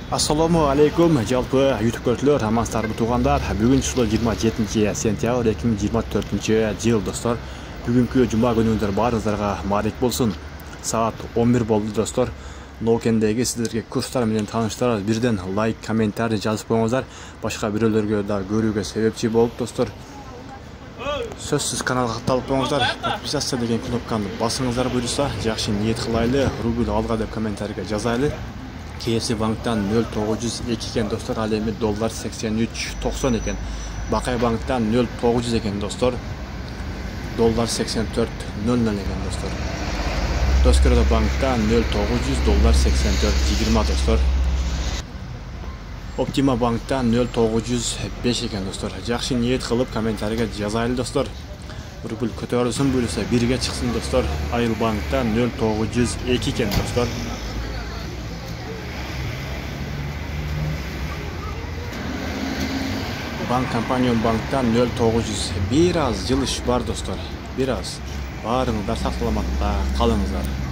Assalamu alaikum, жалпы YouTube көршілер, амансыздар туғандар. Бүгін число 27 сентябрь 2024 жыл, достар. Бүгінгі жұма күніңіздер барыңыздарға марек болсын. Саат 11 болды, достар. Нокендегі сіздерге курстар менен таныштырар. Бірден лайк, комментарий жазып қойыңыздар. Башқа біреулерге да көруге себепчи болып, достар. Сөзсіз каналға қатталып қойыңыздар. Подписаться деген кнопканы басыңыздар бұйырса, жақсы ниет қылайлы, рубль алға деп комментарийге жазайлы. KS банктан 0902 екен, достар. Ал эми доллар 83.90 екен. Бақай банктан 0900 екен, достар. Доллар 84.00 екен, достар. Доскерда банктан 0900, доллар 84.20, достар. Оптима банктан 0905 екен, достар. Жақсы ниет қылып комментарийге жазайлы, достар. Рубль көтерілсін бұйырса бірге шықсын, достар. Айыл банктан 0902 екен, достар. Банк компанион банктан 0900. Biraz жылыш бар, достар. Biraz. Барыңыздар, сақ саламатта қалыңыздар.